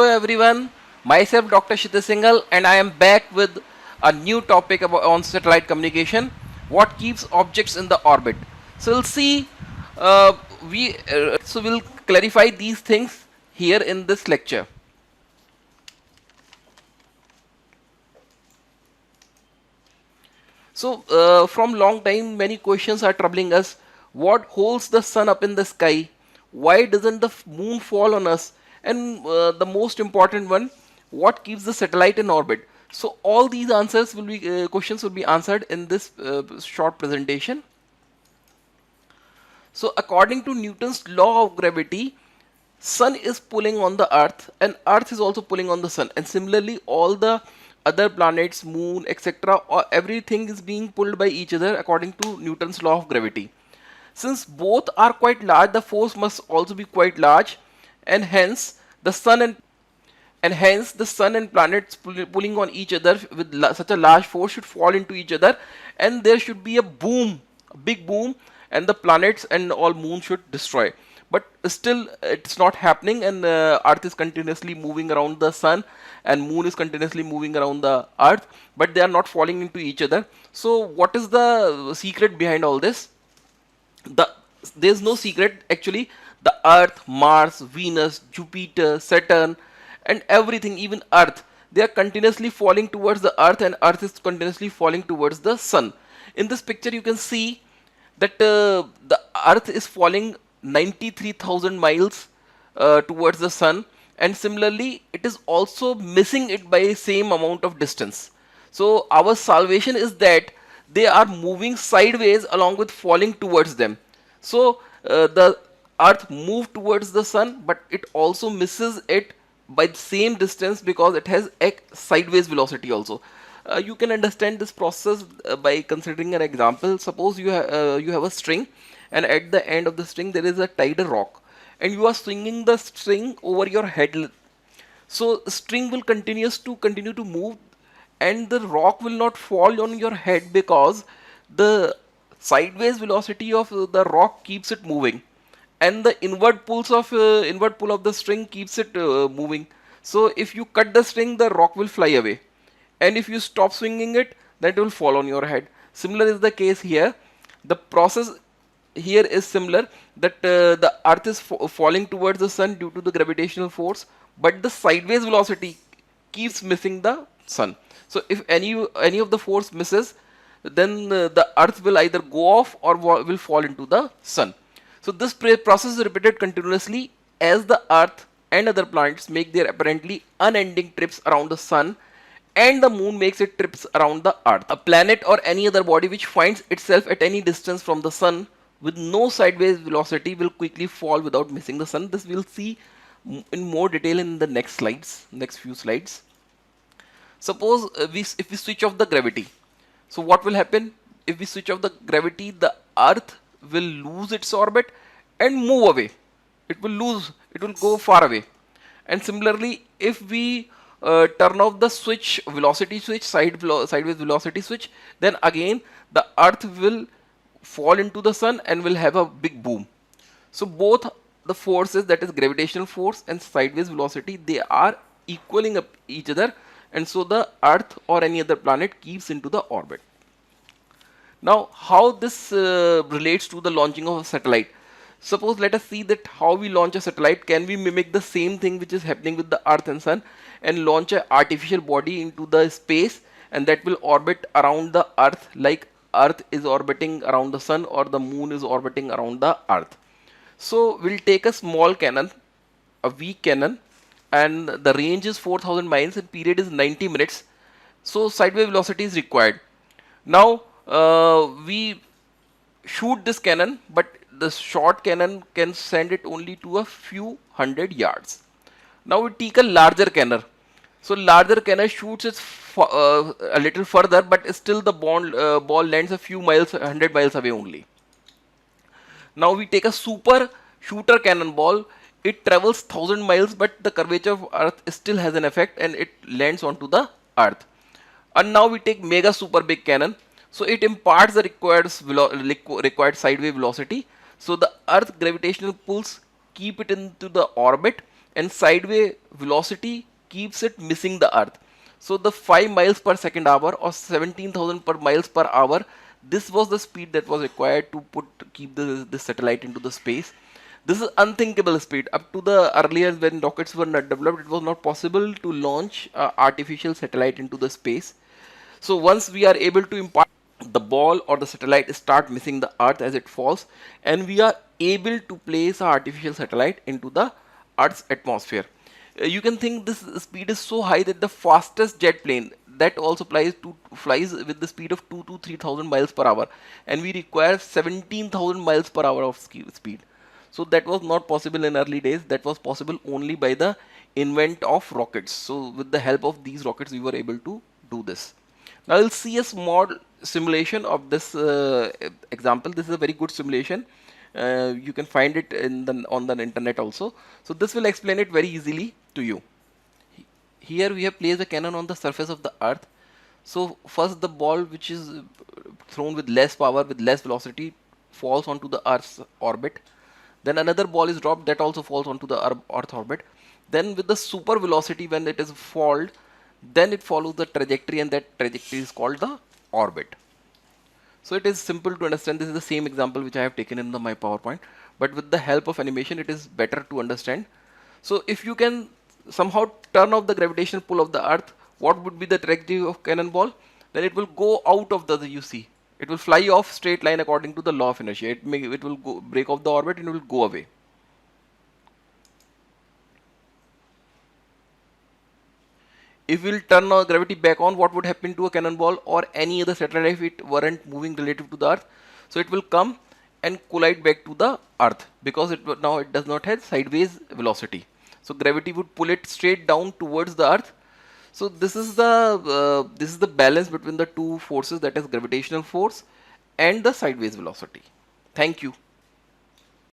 Hello everyone, myself Dr. Shita Singhal and I am back with a new topic on satellite communication, what keeps objects in the orbit. So we'll see, uh, we'll clarify these things here in this lecture. So from long time many questions are troubling us. What holds the sun up in the sky? Why doesn't the moon fall on us? And the most important one, what keeps the satellite in orbit? So all these answers will be questions will be answered in this short presentation. So according to Newton's law of gravity, sun is pulling on the earth and earth is also pulling on the sun, and similarly all the other planets, moon, etc., everything is being pulled by each other according to Newton's law of gravity. Since both are quite large, the force must also be quite large, and hence the sun and planets pulling on each other with such a large force should fall into each other, and there should be a boom, a big boom, and the planets and all moon should destroy. But still it's not happening, and earth is continuously moving around the sun and moon is continuously moving around the earth, but they are not falling into each other. So what is the secret behind all this? the there's no secret actually. The earth, Mars, Venus, Jupiter, Saturn, and everything, even earth, they are continuously falling towards the earth and earth is continuously falling towards the sun. In this picture you can see that the earth is falling 93,000 miles towards the sun, and similarly it is also missing it by same amount of distance. So our salvation is that they are moving sideways along with falling towards them. So the earth move towards the sun, but it also misses it by the same distance because it has a sideways velocity also. You can understand this process by considering an example. Suppose you have a string, and at the end of the string there is a tied rock, and you are swinging the string over your head. So string will continue to move, and the rock will not fall on your head because the sideways velocity of the rock keeps it moving, and the inward pull of the string keeps it moving. So if you cut the string, the rock will fly away, and if you stop swinging it, that will fall on your head. Similar is the case here. The process here is similar, that the earth is falling towards the sun due to the gravitational force, but the sideways velocity keeps missing the sun. So if any of the force misses, then the earth will either go off or will fall into the sun. So this process is repeated continuously as the earth and other planets make their apparently unending trips around the sun, and the moon makes its trips around the earth. A planet or any other body which finds itself at any distance from the sun with no sideways velocity will quickly fall without missing the sun. This we'll see in more detail in the next few slides. Suppose if we switch off the gravity, so what will happen? If we switch off the gravity, the earth will lose its orbit and move away. It will go far away. And similarly, if we turn off the velocity switch, sideways velocity switch, then again the earth will fall into the sun and will have a big boom. So both the forces, that is gravitational force and sideways velocity, they are equaling up each other, and so the earth or any other planet keeps into the orbit. Now how this relates to the launching of a satellite? Suppose let us see that how we launch a satellite. Can we mimic the same thing which is happening with the earth and sun and launch an artificial body into the space, and that will orbit around the earth like earth is orbiting around the sun or the moon is orbiting around the earth? So we'll take a small cannon, a weak cannon, and the range is 4,000 miles and period is 90 minutes. So sideways velocity is required. Now we shoot this cannon, but the short cannon can send it only to a few hundred yards. Now we take a larger cannon. So larger cannon shoots it a little further, but still the ball lands a few miles, 100 miles away only. Now we take a super shooter cannonball. It travels 1,000 miles, but the curvature of Earth still has an effect and it lands onto the Earth. And now we take mega super big cannon. So it imparts the required sideways velocity. So the Earth gravitational pulls keep it into the orbit, and sideway velocity keeps it missing the earth. So the 5 miles per second hour or 17,000 per miles per hour, this was the speed that was required to keep the satellite into the space. This is unthinkable speed. Up to the earlier, when rockets were not developed, it was not possible to launch artificial satellite into the space. So once we are able to impart, the ball or the satellite start missing the earth as it falls, and we are able to place our artificial satellite into the earth's atmosphere. You can think this speed is so high that the fastest jet plane that also flies with the speed of 2 to 3,000 miles per hour, and we require 17,000 miles per hour of speed. So that was not possible in early days. That was possible only by the invent of rockets. So with the help of these rockets, we were able to do this. Now we'll see a small simulation of this example. This is a very good simulation. You can find it on the internet also. So this will explain it very easily to you. Here we have placed a cannon on the surface of the earth. So first the ball, which is thrown with less power, with less velocity, falls onto the earth's orbit. Then another ball is dropped that also falls onto the earth orbit. Then with the super velocity, when it is falled, then it follows the trajectory, and that trajectory is called the orbit. So it is simple to understand. This is the same example which I have taken in my PowerPoint, but with the help of animation it is better to understand. So if you can somehow turn off the gravitational pull of the earth, what would be the trajectory of cannonball? Then it will go out of the, you see, it will fly off straight line according to the law of inertia. It will break off the orbit and it will go away. If we'll turn our gravity back on, what would happen to a cannonball or any other satellite if it weren't moving relative to the earth? So it will come and collide back to the earth, because now it does not have sideways velocity. So gravity would pull it straight down towards the earth. So this is the balance between the two forces, that is gravitational force and the sideways velocity. Thank you.